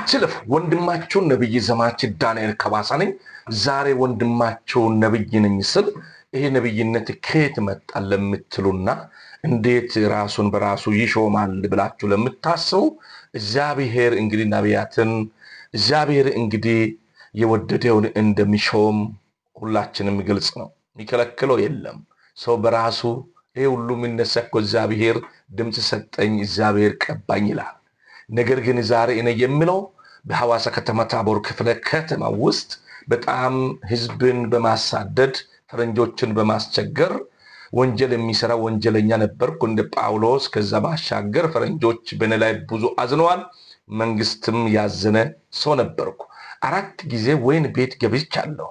አትለፍ። ወንድማችሁ ነብይ ዘማች ዳንኤል ከባሳ ነኝ። ዛሬ ወንድማችሁ ነብይ ነኝ ስል ይሄ ነብይነት ከየት መጣ ለምትሉና እንዴት ራሱን በራሱ ይሾማል ብላችሁ ለምታስቡ እግዚአብሔር እንግዲህ ነቢያትን እግዚአብሔር እንግዲህ የወደደውን እንደሚሾም ሁላችንም ግልጽ ነው። የሚከለክለው የለም። ሰው በራሱ ይሄ ሁሉ የሚነሳው እግዚአብሔር ድምጽ ሰጠኝ እግዚአብሔር ቀባኝ ይላል። ነገር ግን ዛሬ እኔ የምለው በሐዋሳ ከተማ ታቦር ክፍለ ከተማ ውስጥ በጣም ህዝብን በማሳደድ ፈረንጆችን በማስቸገር ወንጀል የሚሰራ ወንጀለኛ ነበርኩ እንደ ጳውሎስ። ከዛ ባሻገር ፈረንጆች በእኔ ላይ ብዙ አዝነዋል፣ መንግስትም ያዘነ ሰው ነበርኩ። 4 ጊዜ ወይን ቤት ገብቻለሁ።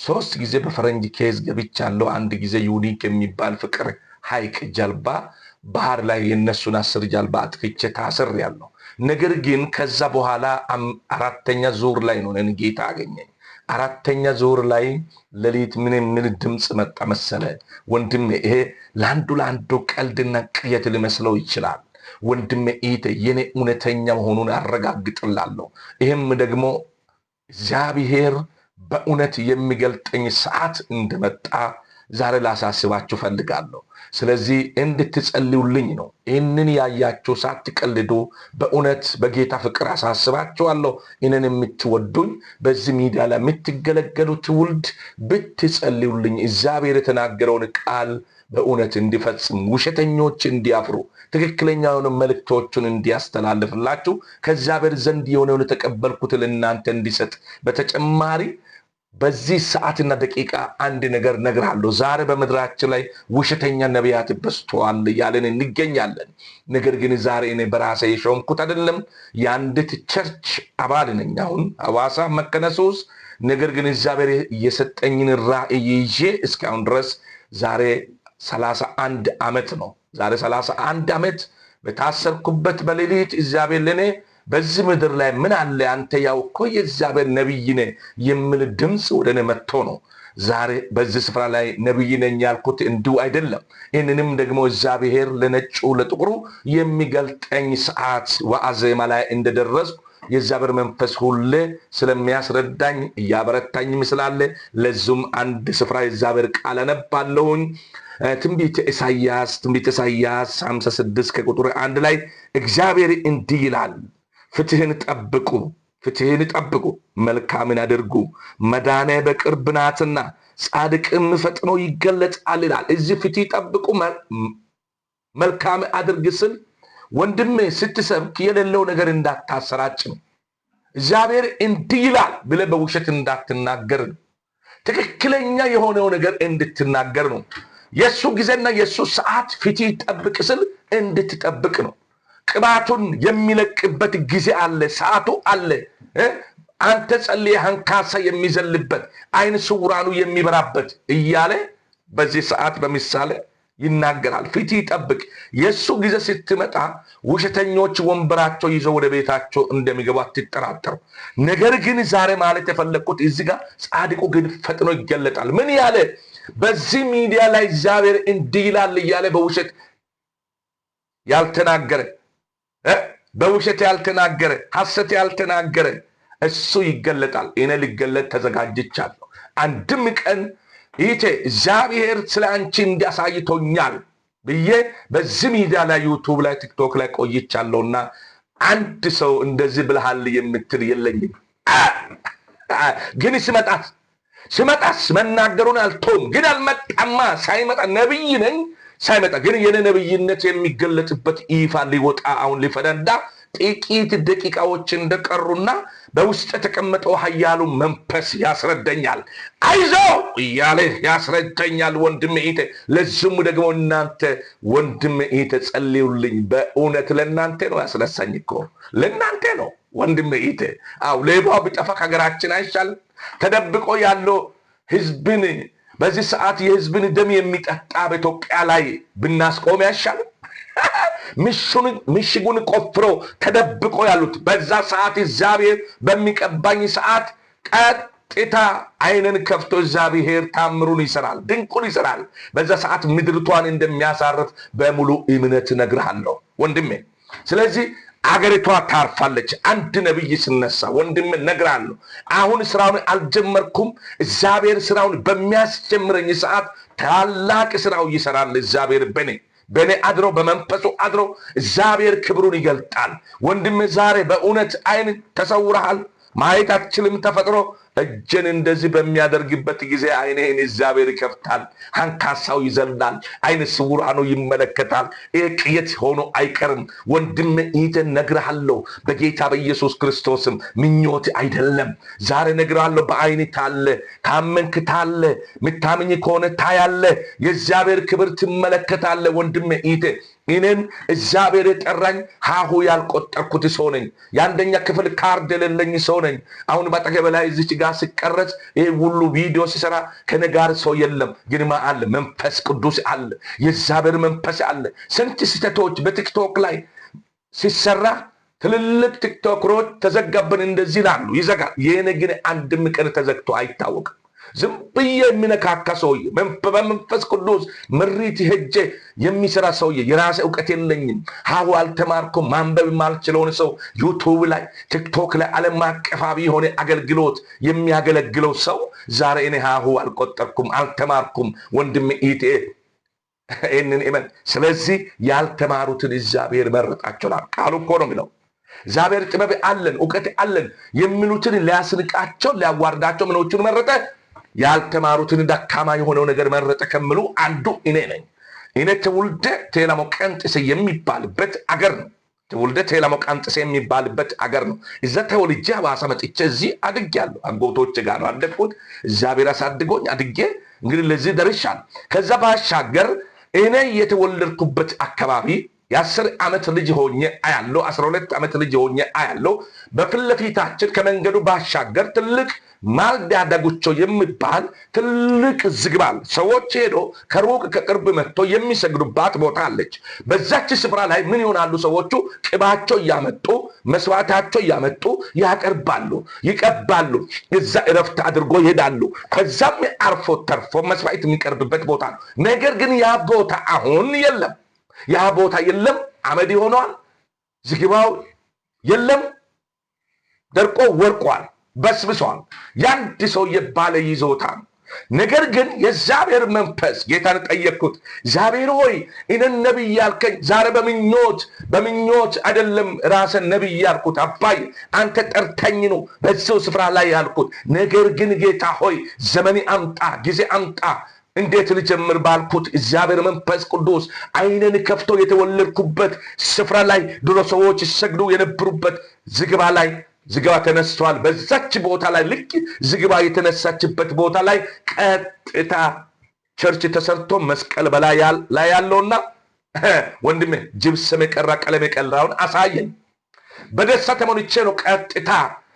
3 ጊዜ በፈረንጅ ኬዝ ገብቻለሁ። 1 ጊዜ ዩኒክ የሚባል ፍቅር ሐይቅ ጀልባ ባህር ላይ የነሱን 10 ጀልባ አጥፍቼ ታስሬያለሁ። ነገር ግን ከዛ በኋላ 4ኛ ዙር ላይ ነው እኔን ጌታ አገኘኝ። 4ኛ ዙር ላይ ሌሊት ምን ድምጽ መጣ መሰለ? ወንድሜ ይሄ ለአንዱ ቀልድና ቅየት ሊመስለው ይችላል። ወንድሜ ኢተ የኔ እውነተኛ መሆኑን አረጋግጥላለሁ። ይሄም ደግሞ እግዚአብሔር በእውነት የሚገልጠኝ ሰዓት እንደመጣ ዛሬ ላሳስባችሁ ፈልጋለሁ። ስለዚህ እንድትጸልዩልኝ ነው። ይህንን ያያችሁ ሳትቀልዱ በእውነት በጌታ ፍቅር አሳስባችኋለሁ። እኔን የምትወዱኝ በዚህ ሚዲያ ላይ የምትገለገሉ ትውልድ ብትጸልዩልኝ እግዚአብሔር የተናገረውን ቃል በእውነት እንዲፈጽም፣ ውሸተኞች እንዲያፍሩ፣ ትክክለኛውን መልእክቶቹን እንዲያስተላልፍላችሁ ከእግዚአብሔር ዘንድ የሆነውን የተቀበልኩት ለእናንተ እንዲሰጥ በተጨማሪ በዚህ ሰዓትና ደቂቃ አንድ ነገር ነግራለሁ። ዛሬ በምድራችን ላይ ውሸተኛ ነቢያት በዝተዋል ያለን እንገኛለን። ነገር ግን ዛሬ እኔ በራሴ የሾምኩት አይደለም። የአንዲት ቸርች አባል ነኝ አሁን ሐዋሳ መከነሱስ። ነገር ግን እግዚአብሔር የሰጠኝን ራእይ ይዤ እስካሁን ድረስ ዛሬ 31 ዓመት ነው። ዛሬ 31 ዓመት በታሰርኩበት በሌሊት እግዚአብሔር ለኔ በዚህ ምድር ላይ ምን አለ አንተ ያው እኮ የእግዚአብሔር ነብይ ነህ የሚል ድምጽ ወደ እኔ መጥቶ ነው ዛሬ በዚህ ስፍራ ላይ ነብይ ነኝ ያልኩት እንዲሁ አይደለም። ይህንንም ደግሞ እግዚአብሔር ለነጩ ለጥቁሩ የሚገልጠኝ ሰዓት ወአዜማ ላይ እንደደረስኩ የእግዚአብሔር መንፈስ ሁሌ ስለሚያስረዳኝ እያበረታኝ ስላለ ለዙም አንድ ስፍራ የእግዚአብሔር ቃል አነባለሁኝ። ትንቢተ ኢሳይያስ 56 ከቁጥር 1 ላይ እግዚአብሔር እንዲህ ይላል፣ ፍትህን ጠብቁ፣ መልካምን አድርጉ፣ መዳኔ በቅርብ ናትና ጻድቅም ፈጥኖ ይገለጣል ይላል። እዚህ ፍትህ ጠብቁ መልካም አድርግ ስል ወንድሜ ስትሰብክ የሌለው ነገር እንዳታሰራጭ ነው። እግዚአብሔር እንዲህ ይላል ብለህ በውሸት እንዳትናገር ነው። ትክክለኛ የሆነው ነገር እንድትናገር ነው። የሱ ጊዜና የሱ ሰዓት ፍትህ ጠብቅ ስል እንድትጠብቅ ነው። ቅባቱን የሚለቅበት ጊዜ አለ፣ ሰዓቱ አለ። አንተ ጸልየህ አንካሳ የሚዘልበት አይን ስውራኑ የሚበራበት እያለ በዚህ ሰዓት በምሳሌ ይናገራል። ፍትህ ጠብቅ። የሱ ጊዜ ስትመጣ ውሸተኞች ወንበራቸው ይዘው ወደ ቤታቸው እንደሚገቡ አትጠራጠሩ። ነገር ግን ዛሬ ማለት የፈለግኩት እዚህ ጋር ጻድቁ ግን ፈጥኖ ይገለጣል። ምን ያለ በዚህ ሚዲያ ላይ እግዚአብሔር እንዲህ ይላል እያለ በውሸት ያልተናገረ በውሸት ያልተናገረ ሐሰት ያልተናገረ እሱ ይገለጣል። እኔ ልገለጥ ተዘጋጅቻለሁ። አንድም ቀን ይቴ እግዚአብሔር ስለ አንቺ እንዲያሳይቶኛል ብዬ በዚህ ሚዲያ ላይ ዩቱብ ላይ ቲክቶክ ላይ ቆይቻለሁና አንድ ሰው እንደዚህ ብለሃል የምትል የለኝም። ግን ስመጣስ መናገሩን አልተውም። ግን አልመጣማ ሳይመጣ ነብይ ነኝ ሳይመጣ ግን የኔ ነብይነት የሚገለጥበት ይፋ ሊወጣ አሁን ሊፈነዳ ጥቂት ደቂቃዎች እንደቀሩና በውስጥ የተቀመጠው ኃያሉ መንፈስ ያስረዳኛል። አይዞ እያለ ያስረዳኛል። ወንድሜ ኢተ ለዝሙ ደግሞ እናንተ ወንድሜ ኢተ ጸልዩልኝ። በእውነት ለእናንተ ነው ያስነሳኝ እኮ ለእናንተ ነው ወንድሜ ኢተ። ሌባው ቢጠፋ ከሀገራችን አይሻልም? ተደብቆ ያለው ህዝብን በዚህ ሰዓት የህዝብን ደም የሚጠጣ በኢትዮጵያ ላይ ብናስቆም አይሻልም? ምሽጉን ቆፍሮ ተደብቆ ያሉት በዛ ሰዓት እግዚአብሔር በሚቀባኝ ሰዓት ቀጥታ አይንን ከፍቶ እግዚአብሔር ታምሩን ይሰራል፣ ድንቁን ይሰራል። በዛ ሰዓት ምድርቷን እንደሚያሳርፍ በሙሉ እምነት እነግርሃለሁ ወንድሜ። ስለዚህ አገሪቷ ታርፋለች። አንድ ነብይ ሲነሳ ወንድም እነግራለሁ፣ አሁን ስራውን አልጀመርኩም፣ እግዚአብሔር ስራውን በሚያስጀምረኝ ሰዓት ታላቅ ስራው ይሰራል። እግዚአብሔር በኔ አድሮ በመንፈሱ አድሮ እግዚአብሔር ክብሩን ይገልጣል። ወንድም ዛሬ በእውነት አይን ተሰውረሃል፣ ማየት አትችልም። ተፈጥሮ እጅን እንደዚህ በሚያደርግበት ጊዜ አይንህን እግዚአብሔር ይከፍታል። አንካሳው ይዘላል፣ አይነ ስውራኑ ይመለከታል። ቅየት ሆኖ አይቀርም። ወንድም ይህን ነግርሃለሁ በጌታ በኢየሱስ ክርስቶስም። ምኞት አይደለም። ዛሬ ነግርሃለሁ፣ በአይን ታለ፣ ካመንክ ታለ፣ ምታምኝ ከሆነ ታያለ፣ የእግዚአብሔር ክብር ትመለከታለ። ወንድም ይሄ እኔን እግዚአብሔር የጠራኝ ሃሁ ያልቆጠርኩት ሰው ነኝ። የአንደኛ ክፍል ካርድ የሌለኝ ሰው ነኝ። አሁን በአጠገቤ ላይ እዚች ጋር ሲቀረጽ ይሄ ሁሉ ቪዲዮ ሲሰራ ከኔ ጋር ሰው የለም፣ ግን አለ መንፈስ ቅዱስ አለ፣ የእግዚአብሔር መንፈስ አለ። ስንት ስህተቶች በቲክቶክ ላይ ሲሰራ ትልልቅ ቲክቶከሮች ተዘጋብን እንደዚህ ላሉ ይዘጋል። የኔ ግን አንድም ቀን ተዘግቶ አይታወቅም። ዝም ብዬ የሚነካካ ሰውዬ በመንፈስ ቅዱስ ምሪት ሄጄ የሚሰራ ሰውዬ የራሴ እውቀት የለኝም፣ ሃሁ አልተማርኩም፣ ማንበብ የማልችለውን ሰው ዩቱብ ላይ ቲክቶክ ላይ ዓለም አቀፋዊ የሆነ አገልግሎት የሚያገለግለው ሰው ዛሬ እኔ ሃሁ አልቆጠርኩም፣ አልተማርኩም። ወንድም ኢቴ ይህንን እመን። ስለዚህ ያልተማሩትን እግዚአብሔር መረጣቸዋል። ቃሉ እኮ ነው የሚለው። እግዚአብሔር ጥበብ አለን እውቀት አለን የሚሉትን ሊያስንቃቸው ሊያዋርዳቸው ምኖቹን መረጠ? ያልተማሩትን ደካማ የሆነው ነገር መረጠ ከሚሉ አንዱ እኔ ነኝ። እኔ ትውልደ ቴላሞ ቀንጥሴ የሚባልበት አገር ነው። ትውልደ ቴላሞ ቀንጥሴ የሚባልበት አገር ነው። እዛ ተወልጄ ሐዋሳ መጥቼ እዚህ አድጌያለሁ። አጎቶቼ ጋር ነው አደግኩት። እግዚአብሔር አሳድጎኝ አድጌ እንግዲህ ለዚህ ደርሻለሁ። ከዛ ባሻገር እኔ የተወለድኩበት አካባቢ የ10 ዓመት ልጅ ሆኜ አያለው፣ 12 ዓመት ልጅ ሆኜ አያለው። በፊት ለፊታችን ከመንገዱ ባሻገር ትልቅ ማልዳ ዳጉቾ የሚባል ትልቅ ዝግባል ሰዎች ሄዶ ከሩቅ ከቅርብ መጥቶ የሚሰግዱባት ቦታ አለች። በዛች ስፍራ ላይ ምን ይሆናሉ? ሰዎቹ ቅባቸው እያመጡ መስዋዕታቸው እያመጡ ያቀርባሉ፣ ይቀባሉ። እዛ እረፍት አድርጎ ይሄዳሉ። ከዛም አርፎ ተርፎ መስዋዕት የሚቀርብበት ቦታ ነው። ነገር ግን ያ ቦታ አሁን የለም። ያ ቦታ የለም። አመድ ሆኗል። ዝግባው የለም። ደርቆ ወርቋል፣ በስብሷል። ያንድ ሰው የባለ ይዞታ ነው። ነገር ግን የእግዚአብሔር መንፈስ ጌታን ጠየቅኩት። እግዚአብሔር ሆይ እኔን ነቢይ ያልከኝ ዛሬ በምኞት አይደለም ራስን ነቢይ ያልኩት። አባይ አንተ ጠርተኝ ነው በዚያው ስፍራ ላይ ያልኩት። ነገር ግን ጌታ ሆይ ዘመኔ አምጣ፣ ጊዜ አምጣ። እንዴት ልጀምር ባልኩት እግዚአብሔር መንፈስ ቅዱስ አይነን ከፍቶ የተወለድኩበት ስፍራ ላይ ድሮ ሰዎች ይሰግዱ የነበሩበት ዝግባ ላይ ዝግባ ተነስቷል። በዛች ቦታ ላይ ልክ ዝግባ የተነሳችበት ቦታ ላይ ቀጥታ ቸርች ተሰርቶ መስቀል በላይ ያለውና ወንድሜ ጅብሰም የቀራ ቀለም የቀራውን አሳየኝ። በደስታ ተሞልቼ ነው ቀጥታ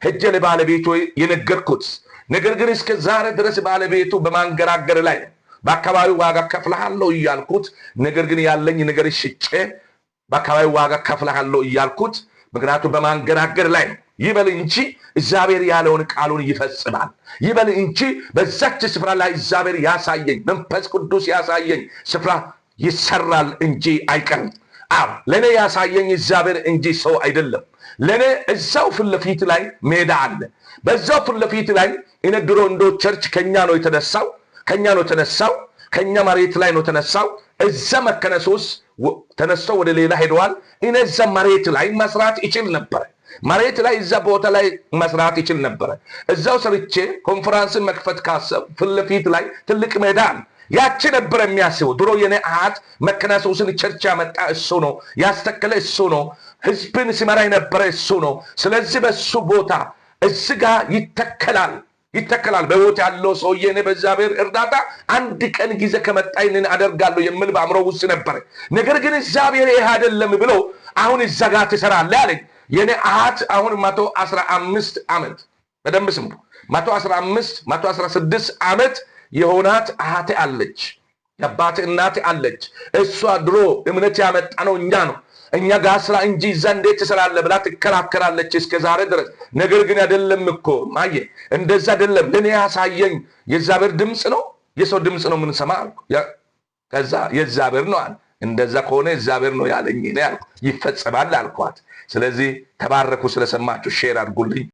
ሄጄ ለባለቤቱ የነገርኩት። ነገር ግን እስከ ዛሬ ድረስ ባለቤቱ በማንገራገር ላይ በአካባቢው ዋጋ ከፍልሃለሁ እያልኩት፣ ነገር ግን ያለኝ ነገር ሽጬ በአካባቢው ዋጋ ከፍልሃለሁ እያልኩት፣ ምክንያቱም በማንገራገር ላይ ነው። ይበል እንጂ እግዚአብሔር ያለውን ቃሉን ይፈጽማል። ይበል እንጂ በዛች ስፍራ ላይ እግዚአብሔር ያሳየኝ መንፈስ ቅዱስ ያሳየኝ ስፍራ ይሰራል እንጂ አይቀርም። ለእኔ ያሳየኝ እግዚአብሔር እንጂ ሰው አይደለም። ለእኔ እዛው ፊት ለፊት ላይ ሜዳ አለ። በዛው ፊት ለፊት ላይ እኔ ድሮ እንዶ ቸርች ከኛ ነው የተነሳው፣ ከኛ መሬት ላይ ነው ተነሳው። እዛ መከነሶስ ተነስቶ ወደ ሌላ ሄደዋል። እኔ እዛ መሬት ላይ መስራት ይችል ነበር። መሬት ላይ እዛ ቦታ ላይ መስራት ይችል ነበር። እዛው ሰርቼ ኮንፈረንስን መክፈት ካሰብ ፊት ለፊት ላይ ትልቅ ሜዳ አለ። ያቺ ነበር የሚያስበው። ድሮ የኔ አሃት መከናሶስን ቸርች ያመጣ እሱ ነው፣ ያስተከለ እሱ ነው፣ ህዝብን ሲመራ የነበረ እሱ ነው። ስለዚህ በሱ ቦታ እዚህ ጋር ይተከላል። በህይወት ያለው ሰውዬ እኔ በእግዚአብሔር እርዳታ አንድ ቀን ጊዜ ከመጣ ይህንን አደርጋለሁ የሚል በአእምሮ ውስጥ ነበረ። ነገር ግን እግዚአብሔር ይህ አይደለም ብሎ አሁን እዛ ጋር ትሰራለህ አለኝ። የኔ አሃት አሁን 115 ዓመት በደንብ ስሙ፣ 116 ዓመት የሆናት አሃቴ አለች። የአባቴ እናቴ አለች። እሷ ድሮ እምነት ያመጣ ነው እኛ ጋር ስራ እንጂ እዛ እንዴት ትሰራለህ ብላ ትከራከራለች እስከ ዛሬ ድረስ። ነገር ግን አይደለም እኮ ማየ፣ እንደዛ አይደለም። ለእኔ ያሳየኝ የእግዚአብሔር ድምፅ ነው፣ የሰው ድምፅ ነው የምንሰማ አልኩ። ከዛ የእግዚአብሔር ነው አለ። እንደዛ ከሆነ እግዚአብሔር ነው ያለኝ እኔ ይፈጸማል አልኳት። ስለዚህ ተባረኩ። ስለሰማችሁ ሼር አድርጉልኝ።